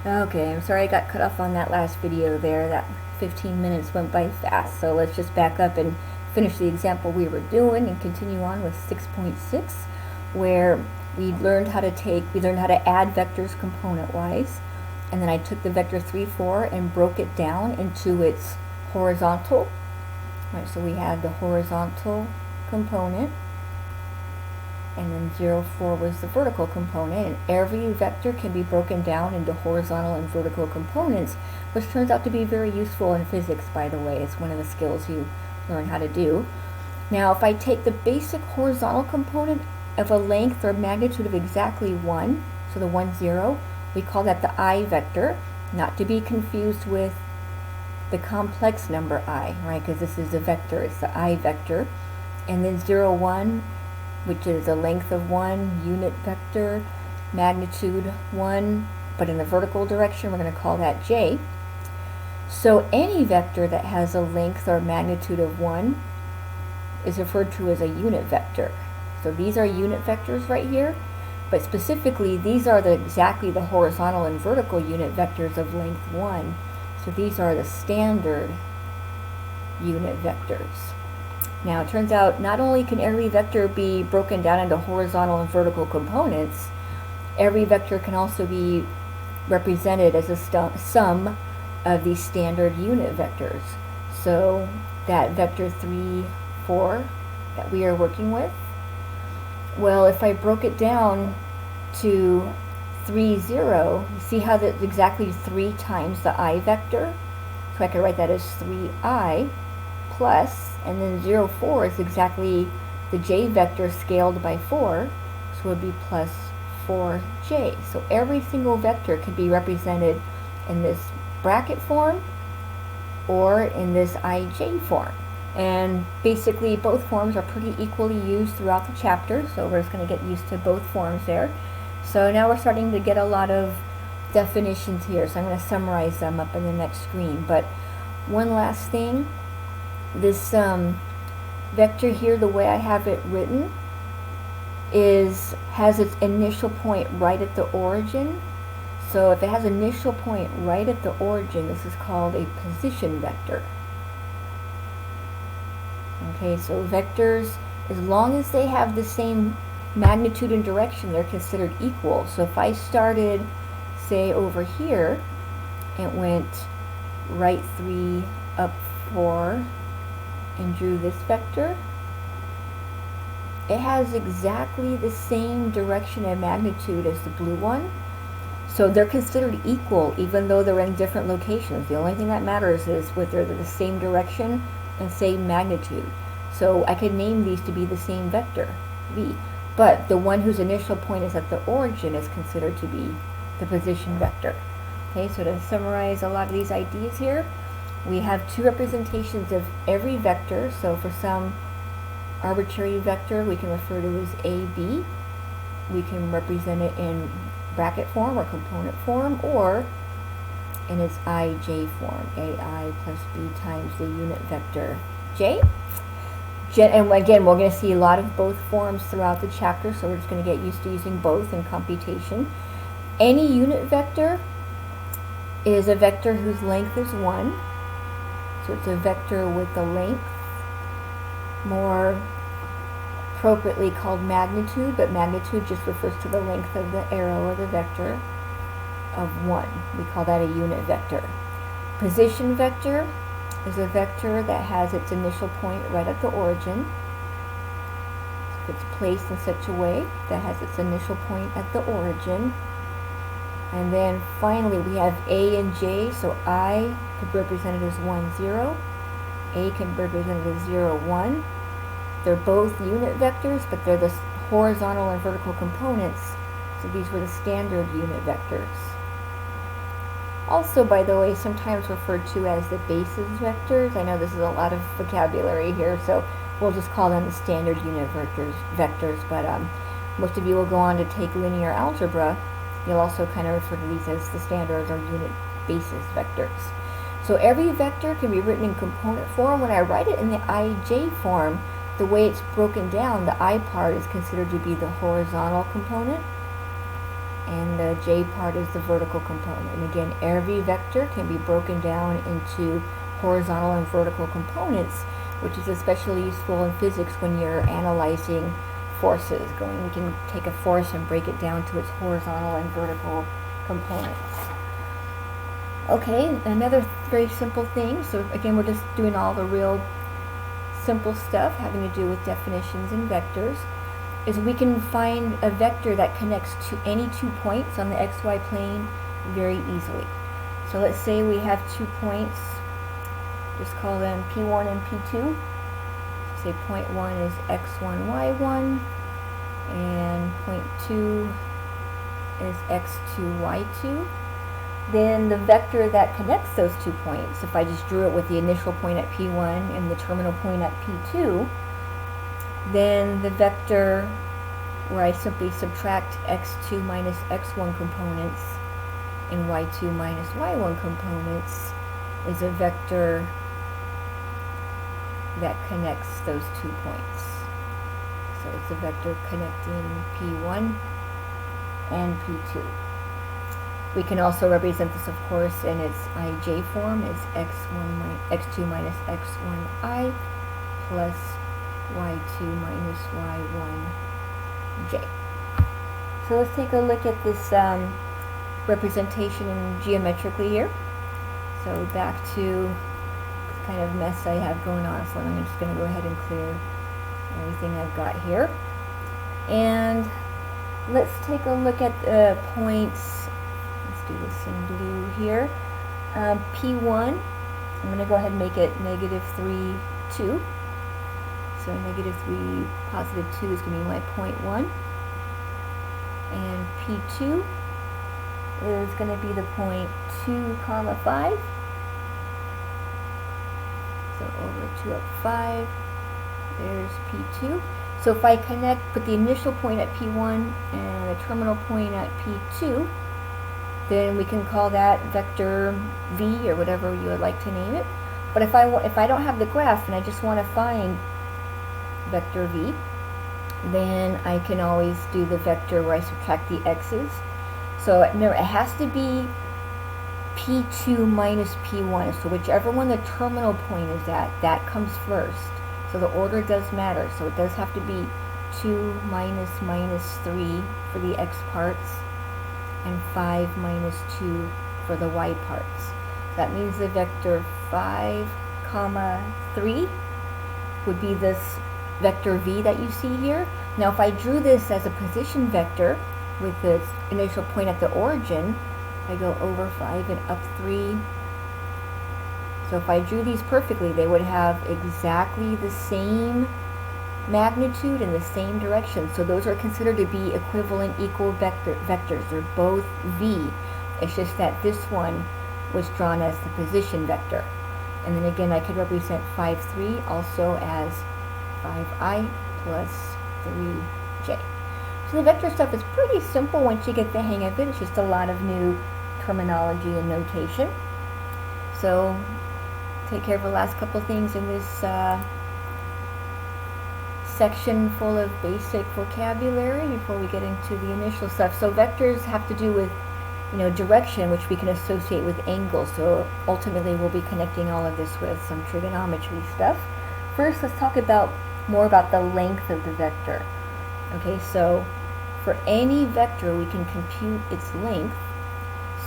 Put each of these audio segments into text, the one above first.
Okay, I'm sorry I got cut off on that last video there. That 15 minutes went by fast. So let's just back up and finish the example we were doing and continue on with 6.6, where we learned how to add vectors component-wise. And then I took the vector 3, 4 and broke it down into its horizontal. Right, so we had the horizontal component, and then 0, 4 was the vertical component, and every vector can be broken down into horizontal and vertical components, which turns out to be very useful in physics, by the way. It's one of the skills you learn how to do. Now, if I take the basic horizontal component of a length or magnitude of exactly 1, so the 1, 0, we call that the I vector, not to be confused with the complex number I, right, because this is a vector, it's the I vector. And then 0, 1, which is a length of 1, unit vector, magnitude 1, but in the vertical direction, we're going to call that J. So any vector that has a length or magnitude of 1 is referred to as a unit vector. So these are unit vectors right here, but specifically these are exactly the horizontal and vertical unit vectors of length 1. So these are the standard unit vectors. Now it turns out not only can every vector be broken down into horizontal and vertical components, every vector can also be represented as a sum of these standard unit vectors. So that vector 3, 4 that we are working with, well, if I broke it down to 3, 0, you see how that's exactly 3 times the I vector? So I could write that as 3I plus, and then 0, 4 is exactly the J vector scaled by 4, so it would be plus 4J. So every single vector can be represented in this bracket form or in this IJ form. And basically both forms are pretty equally used throughout the chapter, so we're just going to get used to both forms there. So now we're starting to get a lot of definitions here, so I'm going to summarize them up in the next screen. But one last thing, this vector here, the way I have it written, has its initial point right at the origin. So if it has initial point right at the origin, this is called a position vector. Okay, so vectors, as long as they have the same magnitude and direction, they're considered equal. So if I started, say, over here, and went right 3, up 4, and drew this vector, it has exactly the same direction and magnitude as the blue one. So they're considered equal even though they're in different locations. The only thing that matters is whether they're the same direction and same magnitude. So I could name these to be the same vector, V. But the one whose initial point is at the origin is considered to be the position vector. Okay, so to summarize a lot of these ideas here, we have 2 representations of every vector. So for some arbitrary vector we can refer to as AB. We can represent it in bracket form or component form, or in its IJ form, AI plus B times the unit vector J. And again, we're going to see a lot of both forms throughout the chapter, so we're just going to get used to using both in computation. Any unit vector is a vector whose length is 1. So it's a vector with the length, more appropriately called magnitude, but magnitude just refers to the length of the arrow or the vector of 1. We call that a unit vector. Position vector is a vector that has its initial point right at the origin. It's placed in such a way that has its initial point at the origin. And then finally we have A and J, so I could be represented as 1, 0. A can be represented as 0, 1. They're both unit vectors, but they're the horizontal and vertical components, so these were the standard unit vectors. Also, by the way, sometimes referred to as the basis vectors. I know this is a lot of vocabulary here, so we'll just call them the standard unit vectors, but most of you will go on to take linear algebra. You'll also kind of refer to these as the standard or unit basis vectors. So every vector can be written in component form. When I write it in the IJ form, the way it's broken down, the I part is considered to be the horizontal component, and the j part is the vertical component. And again, every vector can be broken down into horizontal and vertical components, which is especially useful in physics when you're analyzing forces. We can take a force and break it down to its horizontal and vertical components. Okay, another very simple thing. So again, we're just doing all the real simple stuff having to do with definitions and vectors. Is we can find a vector that connects to any 2 points on the xy plane very easily. So let's say we have 2 points, just call them P1 and P2. Say point 1 is x1, y1, and point 2 is x2, y2. Then the vector that connects those 2 points, if I just drew it with the initial point at P1 and the terminal point at P2, then the vector where I simply subtract x2 minus x1 components and y2 minus y1 components is a vector that connects those 2 points. So it's a vector connecting P1 and P2. We can also represent this, of course, in its ij form as x2 minus x1i plus y2 minus y1j. So let's take a look at this representation geometrically here. So back to this kind of mess I have going on. So I'm just going to go ahead and clear everything I've got here. And let's take a look at the points. Let's do this in blue here. P1, I'm going to go ahead and make it negative 3, 2. So negative 3, positive 2 is going to be my point 1. And P2 is going to be the point 2, comma 5. So over 2 up 5, there's P2. So if I put the initial point at P1 and the terminal point at P2, then we can call that vector V or whatever you would like to name it. But if I don't have the graph and I just want to find vector V, then I can always do the vector where I subtract the x's. So remember, it has to be P2 minus P1. So whichever one the terminal point is at, that comes first. So the order does matter. So it does have to be 2 minus 3 for the x parts and 5 minus 2 for the y parts. That means the vector 5, comma 3 would be this vector V that you see here. Now if I drew this as a position vector with the initial point at the origin, I go over 5 and up 3. So if I drew these perfectly, they would have exactly the same magnitude in the same direction. So those are considered to be equivalent equal vectors. They're both V. It's just that this one was drawn as the position vector. And then again, I could represent 5, 3 also as 5i plus 3j. So the vector stuff is pretty simple once you get the hang of it. It's just a lot of new terminology and notation. So take care of the last couple things in this section full of basic vocabulary before we get into the initial stuff. So vectors have to do with, direction, which we can associate with angles. So ultimately we'll be connecting all of this with some trigonometry stuff. First, let's talk more about the length of the vector. Okay, so for any vector we can compute its length.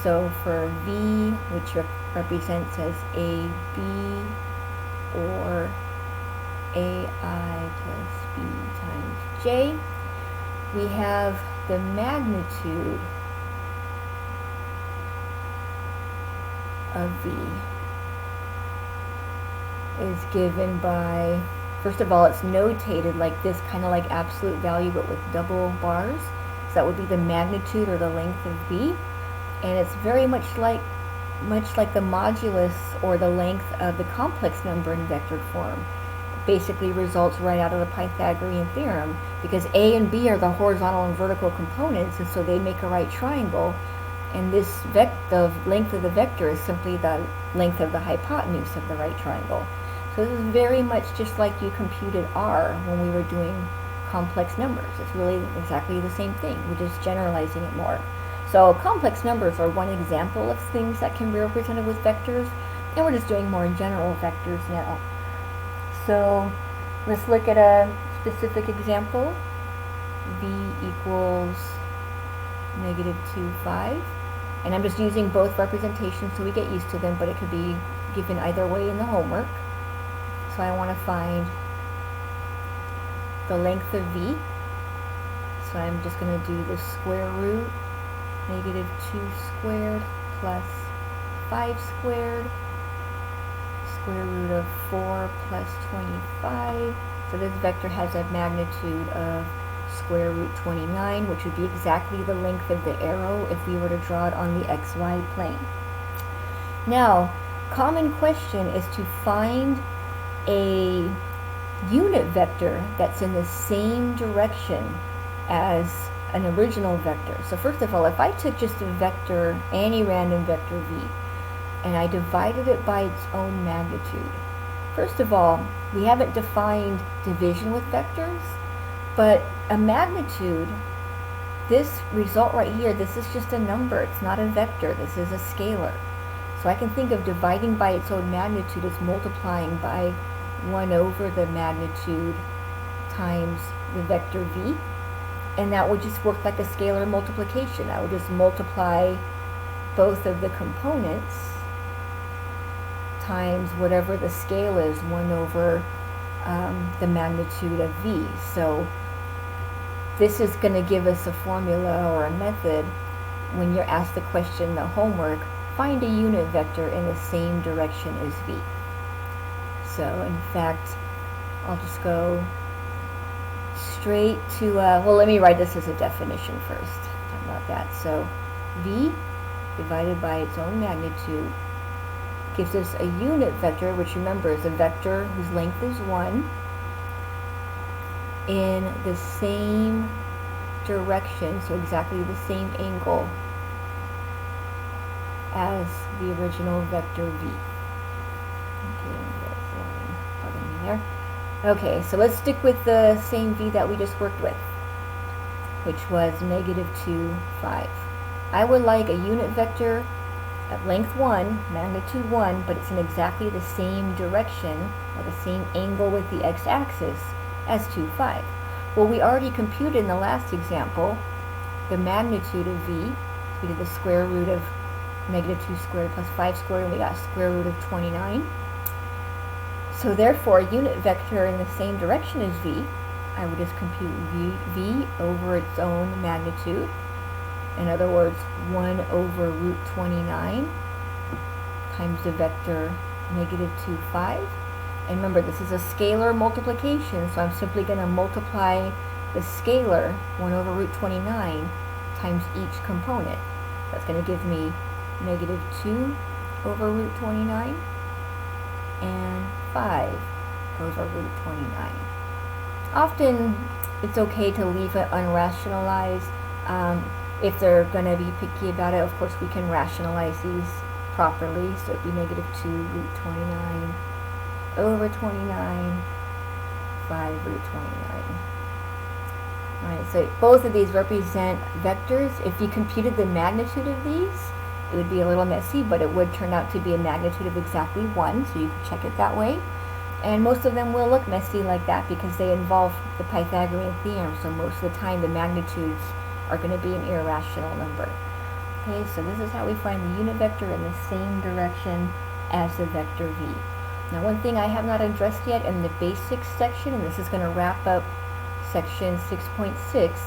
So for V, which represents as AB or AI plus B times J, we have the magnitude of V is given by, first of all, it's notated like this, kind of like absolute value but with double bars. So that would be the magnitude or the length of V. And it's very much like the modulus or the length of the complex number in vectored form. It basically results right out of the Pythagorean theorem, because A and B are the horizontal and vertical components, and so they make a right triangle. And this the length of the vector is simply the length of the hypotenuse of the right triangle. So this is very much just like you computed R when we were doing complex numbers. It's really exactly the same thing. We're just generalizing it more. So complex numbers are one example of things that can be represented with vectors, and we're just doing more general vectors now. So let's look at a specific example. V equals -2, 5. And I'm just using both representations so we get used to them, but it could be given either way in the homework. So I want to find the length of V. So I'm just going to do the square root -2 squared plus 5 squared, square root of 4 plus 25. So this vector has a magnitude of square root 29, which would be exactly the length of the arrow if we were to draw it on the xy plane. Now, common question is to find a unit vector that's in the same direction as an original vector. So first of all, if I took just a vector, any random vector v, and I divided it by its own magnitude. First of all, we haven't defined division with vectors, but a magnitude, this result right here, this is just a number. It's not a vector. This is a scalar. So I can think of dividing by its own magnitude as multiplying by 1 over the magnitude times the vector v. And that would just work like a scalar multiplication. I would just multiply both of the components times whatever the scale is, 1 over the magnitude of v. So this is going to give us a formula or a method when you're asked the question, the homework, find a unit vector in the same direction as v. So in fact, I'll just go straight to, well, let me write this as a definition first. Talk about that. So v divided by its own magnitude gives us a unit vector, which remember is a vector whose length is 1 in the same direction, so exactly the same angle as the original vector v. Okay, okay, so let's stick with the same v that we just worked with, which was -2, 5. I would like a unit vector at length 1, magnitude 1, but it's in exactly the same direction, or the same angle with the x-axis as 2, 5. Well, we already computed in the last example the magnitude of v. We did the square root of -2 squared plus 5 squared, and we got square root of 29. So therefore, a unit vector in the same direction as v, I would just compute v over its own magnitude. In other words, 1 over root 29 times the vector -2, 5. And remember, this is a scalar multiplication, so I'm simply going to multiply the scalar, 1 over root 29, times each component. That's going to give me -2 over root 29 and 5 over root 29. Often, it's okay to leave it unrationalized. If they're going to be picky about it, of course, we can rationalize these properly. So it'd be -2 root 29 over 29, 5 root 29. Alright, so both of these represent vectors. If you computed the magnitude of these, it would be a little messy, but it would turn out to be a magnitude of exactly 1, so you can check it that way. And most of them will look messy like that because they involve the Pythagorean theorem, so most of the time the magnitudes are going to be an irrational number. Okay, so this is how we find the unit vector in the same direction as the vector v. Now, one thing I have not addressed yet in the basics section, and this is going to wrap up section 6.6,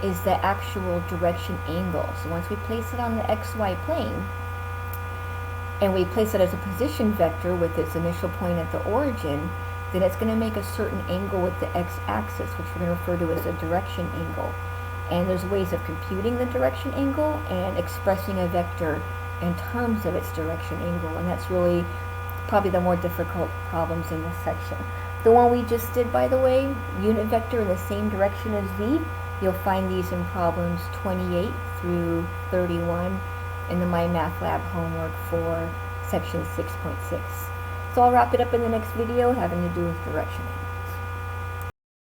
is the actual direction angle. So once we place it on the xy plane, and we place it as a position vector with its initial point at the origin, then it's going to make a certain angle with the x-axis, which we're going to refer to as a direction angle. And there's ways of computing the direction angle and expressing a vector in terms of its direction angle, and that's really probably the more difficult problems in this section. The one we just did, by the way, unit vector in the same direction as v, you'll find these in problems 28 through 31 in the My Math Lab homework for section 6.6. So I'll wrap it up in the next video having to do with direction.